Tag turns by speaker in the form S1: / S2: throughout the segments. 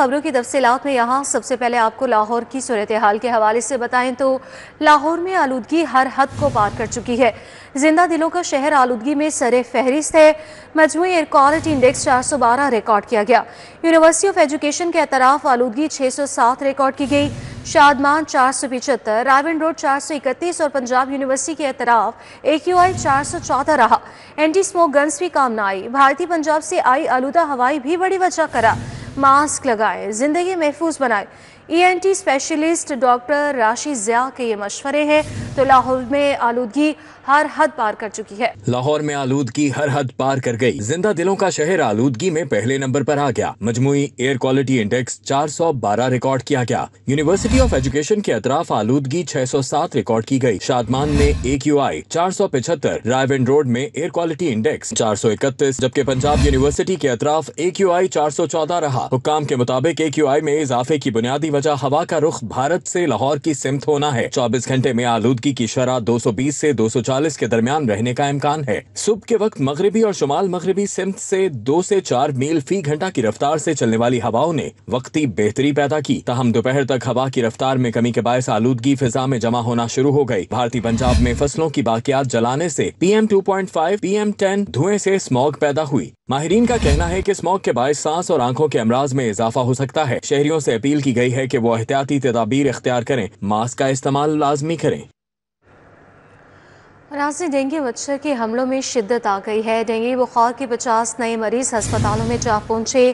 S1: خبروں کی تفصیلات میں یہاں سب سے پہلے آپ کو لاہور کی صورتحال کے حوالے سے بتائیں تو لاہور میں آلودگی ہر حد کو پار کر چکی ہے۔ زندہ دلوں کا شہر آلودگی میں سر فہرست ہے۔ مجموعی ایئر کوالٹی انڈیکس 412 ریکارڈ کیا گیا۔ یونیورسٹی آف ایجوکیشن کے اعتراف آلودگی 607 ریکارڈ کی گئی۔ شادمان 475، رائیون روڈ 431 اور پنجاب یونیورسٹی کے اعتراف AQI 414 رہا۔ اینٹی اسموک گنز بھی کام نہ آئی۔ بھارتی پنجاب سے آئی آلودہ ہوائی بھی بڑی وجہ قرار۔ ماسک لگائیں، زندگی محفوظ بنائیں۔ ENT specialist doctor Rashid Zia کے یہ مشورے ہیں تو لاہور میں آلودگی ہر حد پار کر چکی ہے۔
S2: لاہور میں آلودگی ہر حد پار کر گئی۔ زندہ دلوں کا شہر آلودگی میں پہلے نمبر پر آ گیا۔ مجموعی ایئر کوالٹی انڈیکس 412 ریکارڈ کیا گیا۔ یونیورسٹی آف ایجوکیشن کے اطراف آلودگی 607 ریکارڈ کی گئی۔ شادمان میں AQI 475، رائیون روڈ میں ایئر کوالٹی انڈیکس 431، جبکہ پنجاب یونیورسٹی کے اطراف AQI 414 رہا۔ حکام کے مطابق AQI میں اضافے کی بنیادی وجہ ہوا کا رخ بھارت سے لاہور کی سمت ہونا ہے۔ 24 گھنٹے میں آلودگی کی شرح 220 سے 240 کے درمیان رہنے کا امکان ہے۔ صبح کے وقت مغربی اور شمال مغربی سمت سے 2 سے 4 میل فی گھنٹہ کی رفتار سے چلنے والی ہواؤں نے وقتی بہتری پیدا کی، تاہم دوپہر تک ہوا کی رفتار میں کمی کے باعث آلودگی فضا میں جمع ہونا شروع ہو گئی۔ بھارتی پنجاب میں فصلوں کی باقیات جلانے سے PM2.5 PM10 دھوئیں سے اسموگ پیدا ہوئی۔ ماہرین کا کہنا ہے کہ اسموگ کے باعث سانس اور آنکھوں کے امراض میں اضافہ ہو سکتا ہے۔ شہریوں سے اپیل کی گئی ہے کہ وہ احتیاطی تدابیر اختیار کریں، ماسک کا استعمال لازمی کریں۔
S1: ناظرین، ڈینگی مچھر کے حملوں میں شدت آ گئی ہے۔ ڈینگی بخار کے 50 نئے مریض ہسپتالوں میں جا پہنچے۔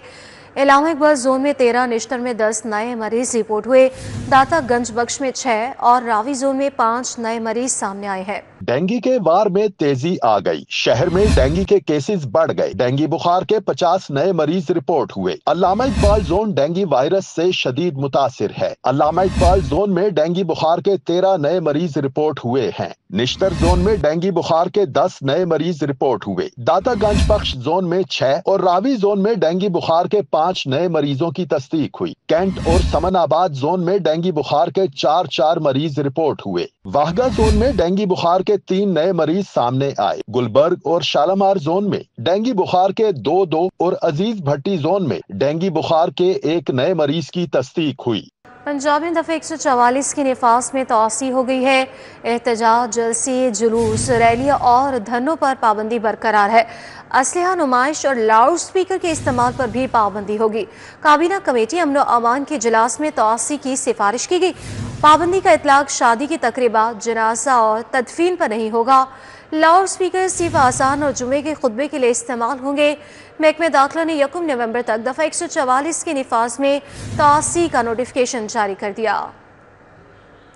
S1: علامہ اقبال زون میں 13، نشتر میں 10 نئے مریض رپورٹ ہوئے۔ داتا گنج بخش میں 6 اور راوی زون میں 5 نئے مریض سامنے آئے ہیں۔
S3: ڈینگی کے وار میں تیزی آ گئی۔ شہر میں ڈینگی کے کیسز بڑھ گئے۔ ڈینگی بخار کے 50 نئے مریض رپورٹ ہوئے۔ علامہ اقبال زون ڈینگی وائرس سے شدید متاثر ہے۔ علامہ اقبال زون میں ڈینگی بخار کے 13 نئے مریض رپورٹ ہوئے ہیں۔ نشتر زون میں ڈینگی بخار کے 10 نئے مریض رپورٹ ہوئے۔ داتا گنج بخش زون میں 6 اور راوی زون میں ڈینگی بخار کے 5 نئے مریضوں کی تصدیق ہوئی۔ کینٹ اور سمن آباد زون میں ڈینگی بخار کے 4 مریض رپورٹ ہوئے۔ واہگہ زون میں ڈینگی بخار کے 3 نئے مریض سامنے آئے۔ گلبرگ اور شالامار زون میں ڈینگی بخار کے 2 اور عزیز بھٹی زون میں ڈینگی بخار کے 1 نئے مریض کی تصدیق ہوئی۔
S1: پنجاب میں دفعہ 144 کے نفاذ میں توسیع ہو گئی ہے۔ احتجاج، جلسے، جلوس، ریلیاں اور دھرنوں پر پابندی برقرار ہے۔ اسلحہ نمائش اور لاؤڈ سپیکر کے استعمال پر بھی پابندی ہوگی۔ کابینہ کمیٹی امن و امان کے اجلاس میں توسیع کی سفارش کی گئی۔ پابندی کا اطلاق شادی کی تقریبات، جنازہ اور تدفین پر نہیں ہوگا۔ لاؤڈ سپیکر صرف آذان اور جمعے کے خطبے کے لیے استعمال ہوں گے۔ محکمہ داخلہ نے 1 نومبر تک دفعہ 144 کے نفاذ میں توسیع کا نوٹیفکیشن جاری کر دیا۔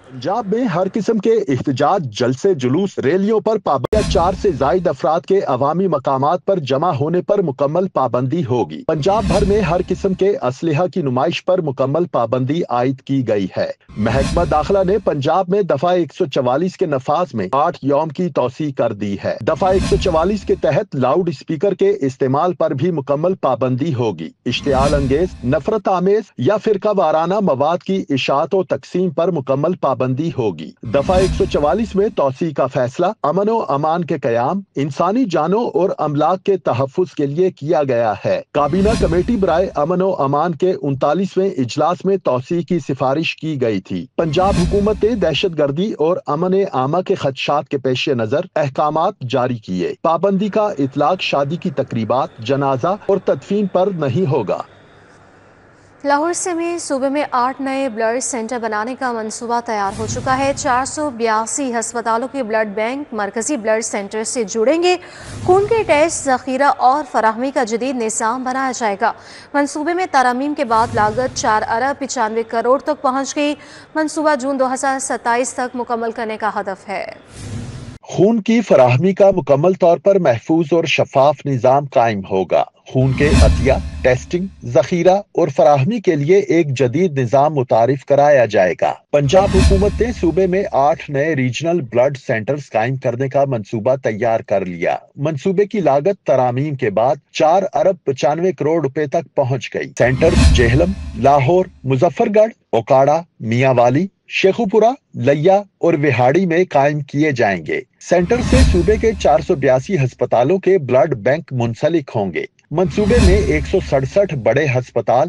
S3: پنجاب میں ہر قسم کے احتجاج، جلسے، جلوس، ریلیوں پر پابندی۔ 4 سے زائد افراد کے عوامی مقامات پر جمع ہونے پر مکمل پابندی ہوگی۔ پنجاب بھر میں ہر قسم کے اسلحہ کی نمائش پر مکمل پابندی عائد کی گئی ہے۔ محکمہ داخلہ نے پنجاب میں دفعہ 144 کے نفاذ میں 8 یوم کی توسیع کر دی ہے۔ دفعہ 144 کے تحت لاؤڈ اسپیکر کے استعمال پر بھی مکمل پابندی ہوگی۔ اشتعال انگیز، نفرت آمیز یا فرقہ وارانہ مواد کی اشاعت و تقسیم پر مکمل پابندی ہوگی۔ دفعہ 144 میں توسیع کا فیصلہ امن و امان کے قیام، انسانی جانوں اور املاک کے تحفظ کے لیے کیا گیا ہے۔ کابینہ کمیٹی برائے امن و امان کے 39ویں اجلاس میں توسیع کی سفارش کی گئی تھی۔ پنجاب حکومت نے دہشت گردی اور امن عامہ کے خدشات کے پیش نظر احکامات جاری کیے۔ پابندی کا اطلاق شادی کی تقریبات، جنازہ اور تدفین پر نہیں ہوگا۔
S1: لاہور سمیت صوبے میں 8 نئے بلڈ سینٹر بنانے کا منصوبہ تیار ہو چکا ہے۔ 482 ہسپتالوں کے بلڈ بینک مرکزی بلڈ سینٹر سے جڑیں گے۔ خون کے ٹیسٹ، ذخیرہ اور فراہمی کا جدید نظام بنایا جائے گا۔ منصوبے میں ترامیم کے بعد لاگت 4 ارب 95 کروڑ تک پہنچ گئی۔ منصوبہ جون 2027 تک مکمل کرنے کا ہدف ہے۔
S3: خون کی فراہمی کا مکمل طور پر محفوظ اور شفاف نظام قائم ہوگا۔ خون کے عطیہ، ٹیسٹنگ، ذخیرہ اور فراہمی کے لیے ایک جدید نظام متعارف کرایا جائے گا۔ پنجاب حکومت نے صوبے میں 8 نئے ریجنل بلڈ سینٹرز قائم کرنے کا منصوبہ تیار کر لیا۔ منصوبے کی لاگت ترامیم کے بعد 4 ارب 95 کروڑ روپے تک پہنچ گئی۔ سینٹر جہلم، لاہور، مظفر گڑھ، اوکاڑا، میاں والی، شیخوپورہ، لیا اور وہاڑی میں قائم کیے جائیں گے۔ سینٹر سے صوبے کے 482 ہسپتالوں کے بلڈ بینک منسلک ہوں گے۔ منصوبے میں 167 بڑے ہسپتال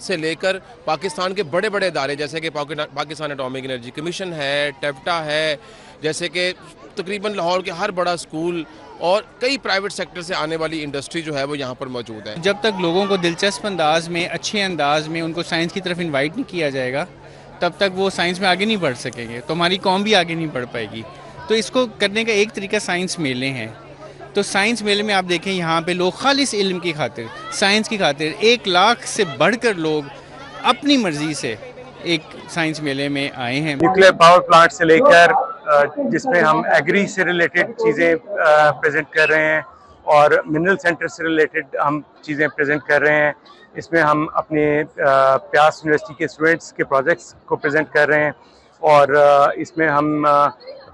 S4: سے لے کر پاکستان کے بڑے بڑے ادارے جیسے کہ پاکستان اٹامک انرجی کمیشن ہے، ٹیفٹا ہے، جیسے کہ تقریباً لاہور کے ہر بڑا اسکول اور کئی پرائیویٹ سیکٹر سے آنے والی انڈسٹری جو ہے وہ یہاں پر موجود ہے۔
S5: جب تک لوگوں کو دلچسپ انداز میں، اچھے انداز میں ان کو سائنس کی طرف انوائٹ نہیں کیا جائے گا، تب تک وہ سائنس میں آگے نہیں بڑھ سکیں گے، تو ہماری قوم بھی آگے نہیں بڑھ پائے گی۔ تو اس کو کرنے کا ایک طریقہ سائنس میلے ہیں۔ تو سائنس میلے میں آپ دیکھیں یہاں پہ لوگ خالص علم کی خاطر، سائنس کی خاطر 1 لاکھ سے بڑھ کر لوگ اپنی مرضی سے ایک سائنس میلے میں آئے ہیں۔
S6: نیوکلیر پاور پلانٹ سے لے کر جس میں ہم ایگری سے ریلیٹڈ چیزیں پریزنٹ کر رہے ہیں اور منرل سینٹر سے ریلیٹڈ ہم چیزیں پریزنٹ کر رہے ہیں۔ اس میں ہم اپنے پیاس یونیورسٹی کے اسٹوڈنٹس کے پروجیکٹس کو پریزنٹ کر رہے ہیں اور اس میں ہم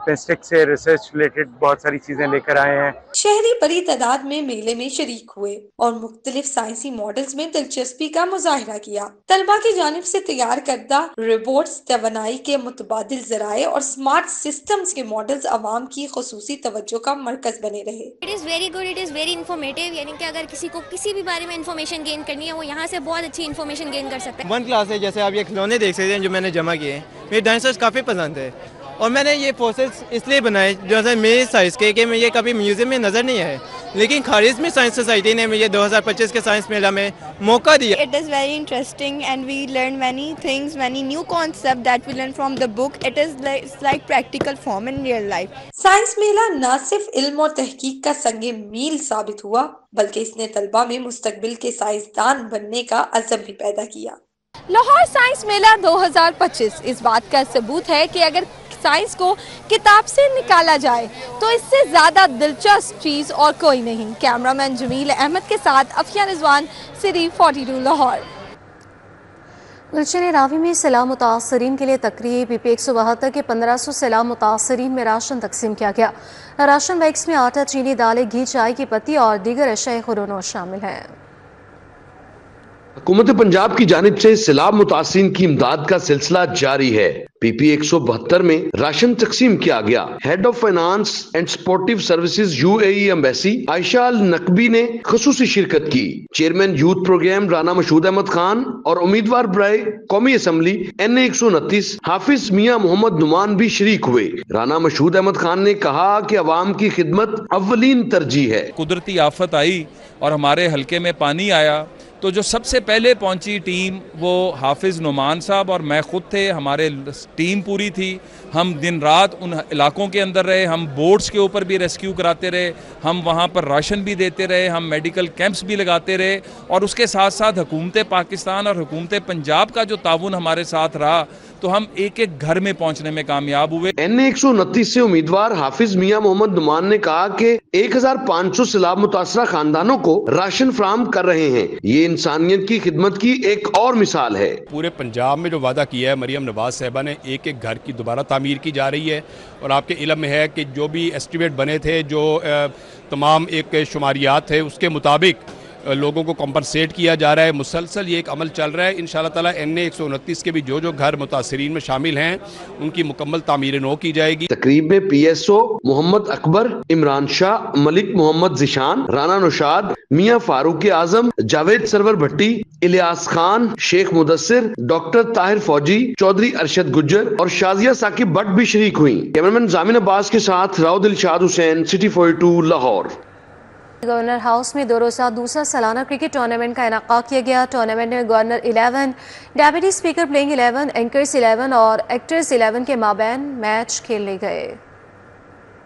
S6: پینسٹک سے ریسرچ ریلیٹڈ بہت ساری چیزیں لے کر آئے ہیں۔
S7: شہری بڑی تعداد میں میلے میں شریک ہوئے اور مختلف سائنسی ماڈلز میں دلچسپی کا مظاہرہ کیا۔ طلبہ کی جانب سے تیار کردہ روبوٹس، توانائی کے متبادل ذرائع اور سمارٹ سسٹمز کے ماڈلز عوام کی خصوصی توجہ کا مرکز بنے رہے۔
S8: It is very good, it is very informative، یعنی کہ اگر کسی کو کسی بھی بارے میں انفارمیشن گین کرنی ہے وہ یہاں سے بہت اچھی انفارمیشن گین کر سکتا ہے۔
S9: 1 کلاس ہے، جیسے آپ یہ کھلونے دیکھ سکتے ہیں جو میں نے جمع کیے ہیں، مجھے ڈائناسورس کافی پسند ہے اور میں نے یہ فوسلز اس لیے بنائے جیسے میرے سائز کے کہ یہ کبھی میوزیم میں نظر نہیں آئے، لیکن خارزمی سائنس سوسائٹی نے مجھے 2025 کے سائنس میلہ میں موقع دیا۔
S10: It is very interesting and we learn many things, many new concepts that we learn from the book. It is like practical form in real life.
S7: Science میلہ نہ صرف علم اور تحقیق کا سنگ میل ثابت ہوا بلکہ اس نے طلبہ میں مستقبل کے سائنسدان بننے کا عزم بھی پیدا کیا۔
S11: لاہور سائنس میلہ 2025 اس بات کا ثبوت ہے کہ اگر سائنس کو کتاب سے نکالا جائے تو اس سے زیادہ دلچسپ چیز اور کوئی نہیں۔ کیمرامین جمیل احمد کے ساتھ افیہ رضوان، سٹی 42 لاہور۔
S1: گلشن راوی میں سیلاب متاثرین کے لیے تقریب پی پی 172 کے 1500 سیلاب متاثرین میں راشن تقسیم کیا گیا۔ راشن بیگز میں آٹا، چینی، دالیں، گھی، چائے کی پتی اور دیگر اشیاء خوراک شامل ہیں۔
S12: حکومت پنجاب کی جانب سے سیلاب متاثرین کی امداد کا سلسلہ جاری ہے۔ پی پی 172 میں راشن تقسیم کیا گیا۔ Head of finance and supportive services U A E embassy Aisha Alnaqbi نے خصوصی شرکت کی۔ Chairman youth programme Rana Mashhood Ahmed Khan اور امیدوار برائے قومی اسمبلی NA 129 حافظ میاں محمد نعمان بھی شریک ہوئے۔ رانا مشہود احمد خان نے کہا کہ عوام کی خدمت اولین ترجیح ہے۔
S13: قدرتی آفت آئی اور ہمارے حلقے میں پانی آیا تو جو سب سے پہلے پہنچی ٹیم وہ حافظ نعمان صاحب اور میں خود تھے، ہمارے ٹیم پوری تھی۔ ہم دن رات ان علاقوں کے اندر رہے، ہم بورڈز کے اوپر بھی ریسکیو کراتے رہے، ہم وہاں پر راشن بھی دیتے رہے، ہم میڈیکل کیمپس بھی لگاتے رہے اور اس کے ساتھ ساتھ حکومت پاکستان اور حکومت پنجاب کا جو تعاون ہمارے ساتھ رہا تو ہم ایک ایک گھر میں پہنچنے میں کامیاب ہوئے۔
S12: NA 129 سے امیدوار حافظ میاں محمد نعمان نے کہا کہ 1500 سیلاب متاثرہ خاندانوں کو راشن فراہم کر رہے ہیں۔ یہ انسانیت کی خدمت کی ایک اور مثال ہے۔
S14: پورے پنجاب میں جو وعدہ کیا ہے مریم نواز صاحبہ نے، ایک ایک گھر کی دوبارہ تعمیر کی جا رہی ہے اور آپ کے علم میں ہے کہ جو بھی ایسٹیمیٹ بنے تھے، جو تمام ایک شماریات تھے اس کے مطابق لوگوں کو کمپنسیٹ کیا جا رہا ہے۔ مسلسل یہ ایک عمل چل رہا ہے۔ انشاءاللہ تعالیٰ NA 129 کے بھی جو گھر متاثرین میں شامل ہیں ان کی مکمل تعمیر نو کی جائے گی۔
S12: تقریب میں PSO محمد اکبر، عمران شاہ، ملک محمد ذیشان، رانا نوشاد، میاں فاروق اعظم، جاوید سرور بھٹی، الیاس خان، شیخ مدثر، ڈاکٹر طاہر فوجی، چودھری ارشد گجر اور شازیہ ثاقب بٹ بھی شریک ہوئیں۔ کیمرامین زامن عباس کے ساتھ راؤ دلشاد حسین، سٹی 42 لاہور۔
S1: گورنر ہاؤس میں 2 روزہ دوسرا سالانہ کرکٹ ٹورنامنٹ کا انعقاد کیا گیا۔ ٹورنامنٹ میں governor 11، deputy speaker playing 11، anchors 11 اور ایکٹرز 11 کے مابین میچ کھیلے گئے۔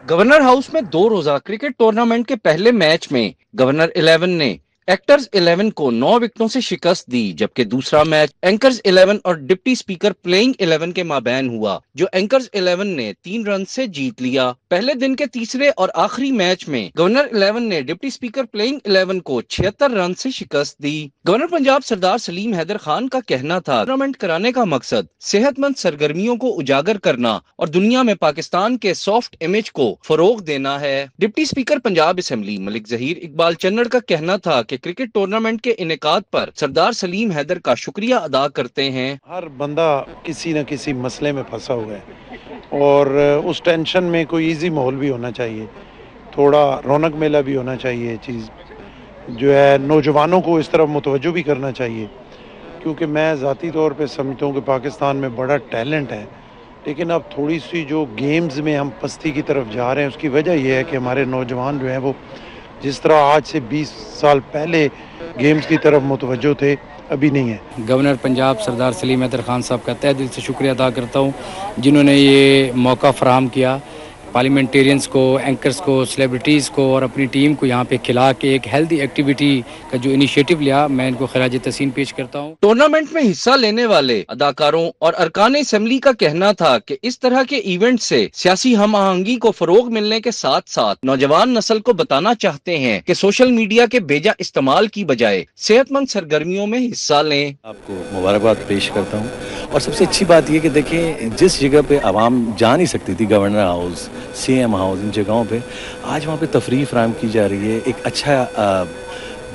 S15: گورنر ہاؤس میں 2 روزہ کرکٹ ٹورنامنٹ کے پہلے میچ میں گورنر 11 نے ایکٹرز 11 کو 9 وکٹوں سے شکست دی، جبکہ دوسرا میچ اینکرز 11 اور ڈپٹی اسپیکر پلینگ 11 کے مابین ہوا، جو اینکرز 11 نے 3 رن سے جیت لیا۔ پہلے دن کے تیسرے اور آخری میچ میں گورنر 11 نے ڈپٹی اسپیکر پلینگ 11 کو 76 رن سے شکست دی۔ گورنر پنجاب سردار سلیم حیدر خان کا کہنا تھا ٹورنامنٹ کرانے کا مقصد صحت مند سرگرمیوں کو اجاگر کرنا اور دنیا میں پاکستان کے سافٹ امیج کو فروغ دینا ہے۔ ڈپٹی اسپیکر پنجاب اسمبلی ملک ظہیر اقبال چنڑ کا کہنا تھا کہ کرکٹ ٹورنامنٹ کے انعقاد پر سردار سلیم حیدر کا شکریہ ادا کرتے ہیں۔
S16: ہر بندہ کسی نہ کسی مسئلے میں پھنسا ہوا ہے اور اس ٹینشن میں کوئی ایزی ماحول بھی ہونا چاہیے، تھوڑا رونق میلہ بھی ہونا چاہیے، چیز جو ہے نوجوانوں کو اس طرف متوجہ بھی کرنا چاہیے کیونکہ میں ذاتی طور پہ سمجھتا ہوں کہ پاکستان میں بڑا ٹیلنٹ ہے، لیکن اب تھوڑی سی جو گیمز میں ہم پستی کی طرف جا رہے ہیں، اس کی وجہ یہ ہے کہ ہمارے نوجوان جو ہیں وہ جس طرح آج سے 20 سال پہلے گیمز کی طرف متوجہ تھے ابھی نہیں ہے۔
S17: گورنر پنجاب سردار سلیم حیدر خان صاحب کا تہ دل سے شکریہ ادا کرتا ہوں جنہوں نے یہ موقع فراہم کیا پارلیمنٹیرینز کو، اینکرز کو، سیلیبریٹیز کو اور اپنی ٹیم کو یہاں پہ کھلا کے ایک ہیلدی ایکٹیویٹی کا جو انیشیٹو لیا، میں ان کو خراج تحسین پیش کرتا ہوں۔
S15: ٹورنامنٹ میں حصہ لینے والے اداکاروں اور ارکان اسمبلی کا کہنا تھا کہ اس طرح کے ایونٹ سے سیاسی ہم آہنگی کو فروغ ملنے کے ساتھ ساتھ نوجوان نسل کو بتانا چاہتے ہیں کہ سوشل میڈیا کے بیجا استعمال کی بجائے صحت مند سرگرمیوں میں حصہ لیں۔
S18: آپ کو مبارکباد پیش کرتا ہوں، اور سب سے اچھی بات یہ کہ دیکھیں جس جگہ پہ عوام جا نہیں سکتی تھی، governor house, C M house, ان جگہوں پہ آج وہاں پہ تفریح فراہم کی جا رہی ہے، ایک اچھا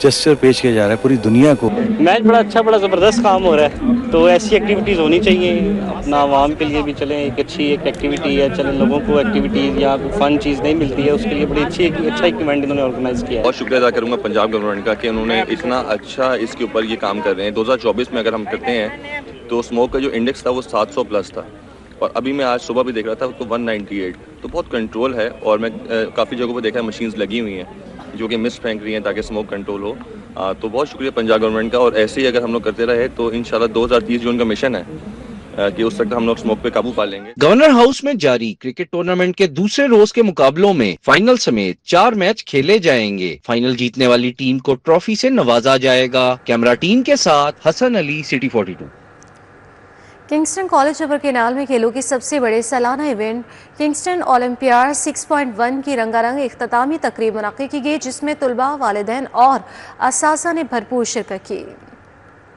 S18: جسچر پیش کیا جا رہا ہے پوری دنیا کو۔
S19: میچ بڑا اچھا، بڑا زبردست کام ہو رہا ہے، تو ایسی ایکٹیویٹیز ہونی چاہیے، اپنا عوام کے لیے بھی چلیں، ایک اچھی ایک ایکٹیویٹی ہے، چلیں لوگوں کو ایکٹیویٹیز یا فن چیز نہیں ملتی ہے، اس کے لیے بڑی اچھا ایک ایونٹ انہوں نے آرگنائز کیا ہے۔
S20: بہت شکریہ ادا کروں گا پنجاب گورنمنٹ کا کہ انہوں نے اتنا اچھا اس کے اوپر یہ کام کر رہے ہیں۔ 2024 میں اگر ہم کرتے ہیں تو اسموک کا جو انڈیکس تھا وہ 700 پلس تھا، اور ابھی میں آج صبح بھی دیکھ رہا تھا تو 198، تو بہت کنٹرول ہے، اور میں کافی جگہوں پہ دیکھا ہے مشینز لگی ہوئی ہیں جو کہ مس پھینک رہی ہیں تاکہ اسموک کنٹرول ہو۔ تو بہت شکریہ پنجاب گورنمنٹ کا، اور ایسے ہی اگر ہم لوگ کرتے رہے تو انشاءاللہ 2030 جو ان کا مشن ہے کہ اس تک ہم لوگ اسموک پہ قابو پا لیں گے۔
S15: گورنر ہاؤس میں جاری کرکٹ ٹورنامنٹ کے دوسرے روز کے مقابلوں میں فائنل سمیت 4 میچ کھیلے جائیں گے۔ فائنل جیتنے والی ٹیم کو ٹرافی سے نوازا جائے گا۔ کیمرہ ٹیم کے ساتھ Hasan Ali, city 42۔
S1: Kingston college ابر کینال میں کھیلوں کے سب سے بڑے سالانہ ایونٹ کنگسٹن اولمپیاڈ 6.1 کی رنگا رنگ اختتامی تقریب منعقد کی گئی، جس میں طلباء، والدین اور اساتذہ نے بھرپور شرکت کی۔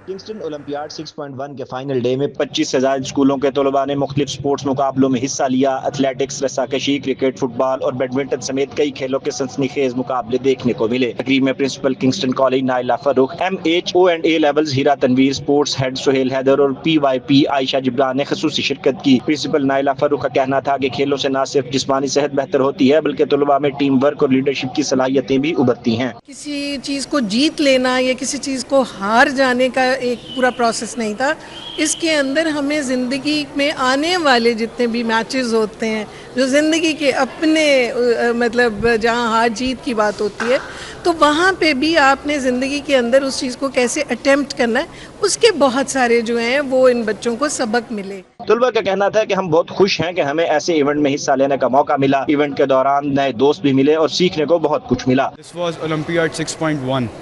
S21: کنگسٹن اولمپیاڈ 6.1 کے فائنل ڈے میں 25 سے زائد اسکولوں کے طلباء نے مختلف سپورٹس مقابلوں میں حصہ لیا۔ ایتھلیٹکس، رسا کشی، کرکٹ، فٹ بال اور بیڈمنٹن سمیت کئی کھیلوں کے سنسنی خیز مقابلے دیکھنے کو ملے۔ تقریب میں پرنسپل کنگسٹن کالج نائلہ فاروق، MHO&A لیولز ہیرا تنویر، سپورٹس ہیڈ سہیل حیدر اور PYP عائشہ جبران نے خصوصی شرکت کی۔ پرنسپل نائلہ فاروق کا کہنا تھا کہ کھیلوں سے نہ صرف جسمانی صحت بہتر ہوتی ہے بلکہ طلباء میں ٹیم ورک اور لیڈرشپ کی صلاحیتیں بھی ابھرتی ہیں۔
S22: کسی چیز کو جیت لینا یا کسی چیز کو ہار جانے کا ایک پورا پروسیس نہیں تھا، اس کے اندر ہمیں زندگی میں آنے والے جتنے بھی میچز ہوتے ہیں، جو زندگی کے اپنے مطلب جہاں ہار جیت کی بات ہوتی ہے، تو وہاں پہ بھی آپ نے زندگی کے اندر اس چیز کو کیسے اٹیمپٹ کرنا ہے، اس کے بہت سارے جو ہیں وہ ان بچوں کو سبق ملے۔
S21: طلباء کا کہنا تھا کہ ہم بہت خوش ہیں کہ ہمیں ایسے ایونٹ میں حصہ لینے کا موقع ملا۔ ایونٹ کے دوران نئے دوست بھی ملے اور سیکھنے کو بہت کچھ ملا۔
S23: This was Olympiad 6.1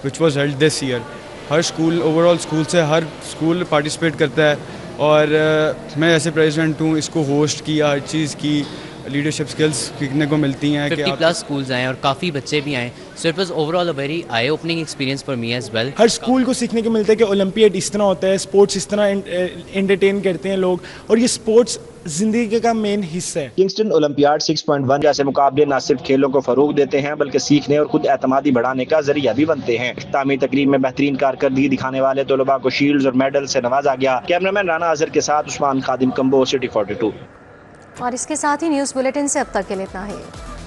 S23: which was held this year. Hare school, over all school سے ہر اسکول پارٹیسپیٹ کرتا ہے، اور میں ایسے پریزیڈنٹ ہوں، اس کو ہوسٹ کیا، ہر چیز کی لیڈرشپ سکلز سیکھنے کو ملتی ہیں۔
S24: 50+ اسکولز آئے اور کافی بچے بھی آئے، so it was over all a very eye opening experience for me as well.
S23: ہر اسکول کو سیکھنے کو ملتا ہے کہ اولمپیاڈ اس طرح ہوتا ہے، اسپورٹس اس طرح انٹرٹین کرتے ہیں لوگ، اور یہ اسپورٹس زندگی کا مین حصہ ہے۔
S21: کنگسٹن اولمپیاڈ 6.1 جیسے مقابلے نہ صرف کھیلوں کو فروغ دیتے ہیں بلکہ سیکھنے اور خود اعتمادی بڑھانے کا ذریعہ بھی بنتے ہیں۔ اختتامی تقریب میں بہترین کارکردگی دکھانے والے طلباء کو شیلڈز اور میڈل سے نوازا گیا۔ کیمرامین رانا اظہر کے ساتھ عثمان خادم، کمبو، سٹی 42۔
S1: اور اس کے ساتھ ہی نیوز بلیٹن سے اب تک کے لیے اتنا ہی۔